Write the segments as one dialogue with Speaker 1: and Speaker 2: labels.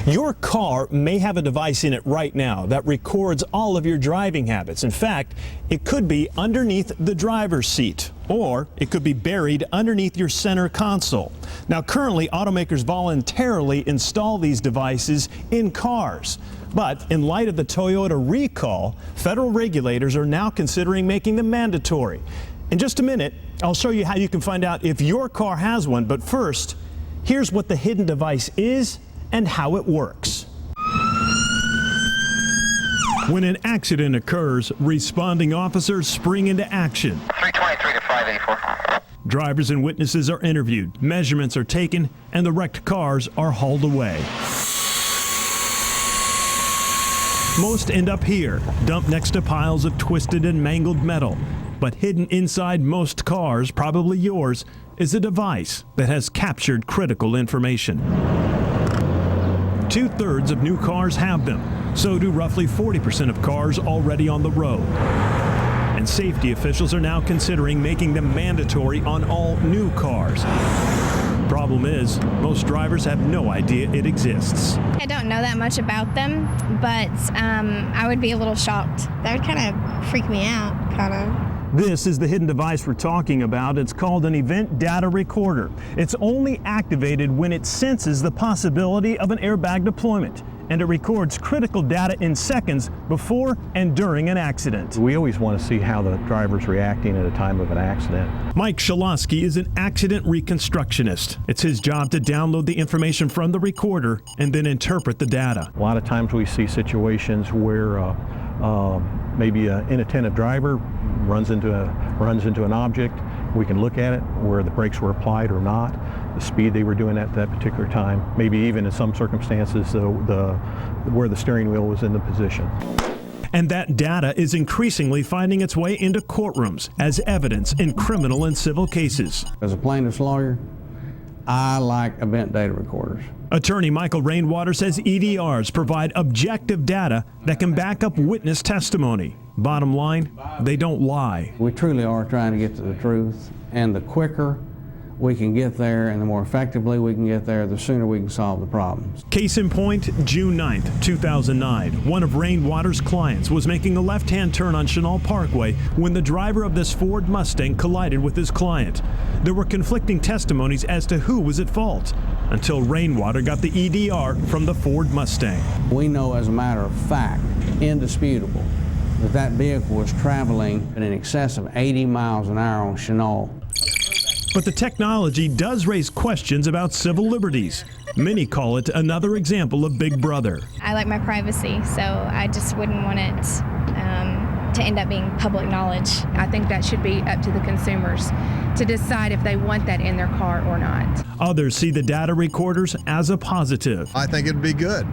Speaker 1: Your car may have a device in it right now that records all of your driving habits. In fact, it could be underneath the driver's seat, or it could be buried underneath your center console. Now, currently, automakers voluntarily install these devices in cars. But in light of the Toyota recall, federal regulators are now considering making them mandatory. In just a minute, I'll show you how you can find out if your car has one. But first, here's what the hidden device is and how it works. When an accident occurs, responding officers spring into action.
Speaker 2: 323 to 584.
Speaker 1: Drivers and witnesses are interviewed, measurements are taken, and the wrecked cars are hauled away. Most end up here, dumped next to piles of twisted and mangled metal. But hidden inside most cars, probably yours, is a device that has captured critical information. 2/3 of new cars have them. So do roughly 40% of cars already on the road. And safety officials are now considering making them mandatory on all new cars. Problem is, most drivers have no idea it exists.
Speaker 3: I don't know that much about them, but I would be a little shocked. That would kind of freak me out, kind of.
Speaker 1: This is the hidden device we're talking about. It's called an event data recorder. It's only activated when it senses the possibility of an airbag deployment, and it records critical data in seconds before and during an accident.
Speaker 4: We always want to see how the driver's reacting at a time of an accident.
Speaker 1: Mike SHALOSKI is an accident reconstructionist. It's his job to download the information from the recorder and then interpret the data.
Speaker 4: A lot of times we see situations where maybe an inattentive driver runs into an object. We can look at it, where the brakes were applied or not, the speed they were doing at that particular time, maybe even in some circumstances where the steering wheel was in the position.
Speaker 1: And that data is increasingly finding its way into courtrooms as evidence in criminal and civil cases.
Speaker 5: As a plaintiff's lawyer, I like event data recorders.
Speaker 1: Attorney Michael Rainwater says EDRs provide objective data that can back up witness testimony. Bottom line, they don't lie.
Speaker 5: We truly are trying to get to the truth, and the quicker we can get there and the more effectively we can get there, the sooner we can solve the problems.
Speaker 1: Case in point, June 9th, 2009. One of Rainwater's clients was making a left-hand turn on Chenal Parkway when the driver of this Ford Mustang collided with his client. There were conflicting testimonies as to who was at fault, until Rainwater got the EDR from the Ford Mustang.
Speaker 5: We know as a matter of fact, indisputable, that vehicle was traveling at an excess of 80 miles an hour on Chenal.
Speaker 1: But the technology does raise questions about civil liberties. Many call it another example of Big Brother.
Speaker 3: I like my privacy, so I just wouldn't want it to end up being public knowledge.
Speaker 6: I think that should be up to the consumers to decide if they want that in their car or not.
Speaker 1: Others see the data recorders as a positive.
Speaker 7: I think it'd be good.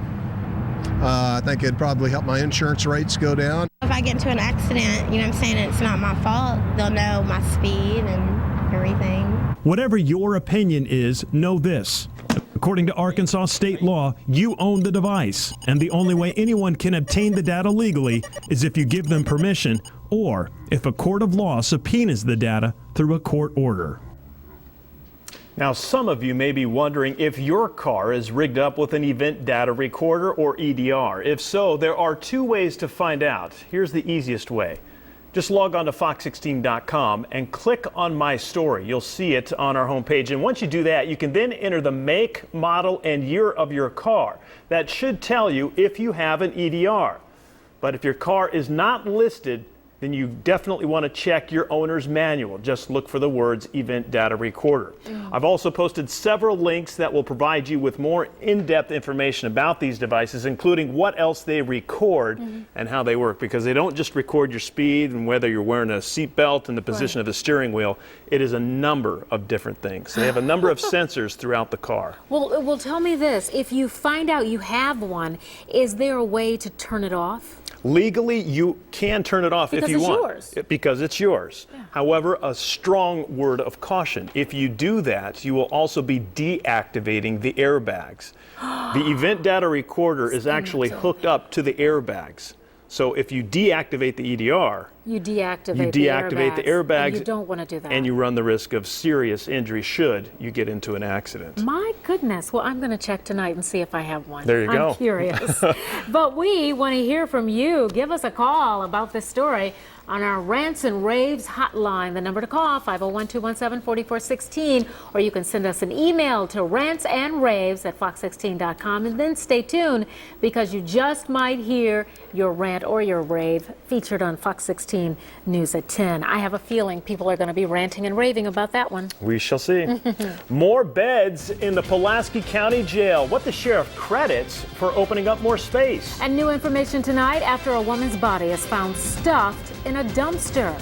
Speaker 7: I think it'd probably help my insurance rates go down.
Speaker 8: If I get into an accident, you know what I'm saying, it's not my fault. They'll know my speed and everything.
Speaker 1: Whatever your opinion is, know this. According to Arkansas state law, you own the device, and the only way anyone can obtain the data legally is if you give them permission, or if a court of law subpoenas the data through a court order. Now, some of you may be wondering if your car is rigged up with an event data recorder or EDR. If so, there are two ways to find out. Here's the easiest way. Just log on to fox16.com and click on My Story. You'll see it on our homepage. And once you do that, you can then enter the make, model, and year of your car. That should tell you if you have an EDR. But if your car is not listed, then you definitely want to check your owner's manual. Just look for the words Event Data Recorder. I've also posted several links that will provide you with more in-depth information about these devices, including what else they record and how they work, because they don't just record your speed and whether you're wearing a seatbelt and the position of the steering wheel. It is a number of different things. They have a number of sensors throughout the car.
Speaker 9: Well, tell me this. If you find out you have one, is there a way to turn it off?
Speaker 1: Legally, you can turn it off if you want. Because it's yours. Yeah. However, a strong word of caution. If you do that, you will also be deactivating the airbags. The event data recorder is actually hooked up to the airbags. So if you deactivate the EDR,
Speaker 9: You deactivate,
Speaker 10: You deactivate the airbags.
Speaker 9: And you don't want to do that.
Speaker 10: And you run the risk of serious injury should you get into an accident.
Speaker 9: My goodness. Well, I'm going to check tonight and see if I have one.
Speaker 10: There you go.
Speaker 9: I'm curious. But we want to hear from you. Give us a call about this story on our Rants and Raves hotline. The number to call, 501-217-4416, or you can send us an email to rantsandraves@fox16.com. And then stay tuned, because you just might hear your rant or your rave featured on Fox 16 News at 10. I have a feeling people are going to be ranting and raving about that one.
Speaker 10: We shall see. More beds in the Pulaski County Jail. What the sheriff credits for opening up more space.
Speaker 9: And new information tonight after a woman's body is found stuffed in a dumpster.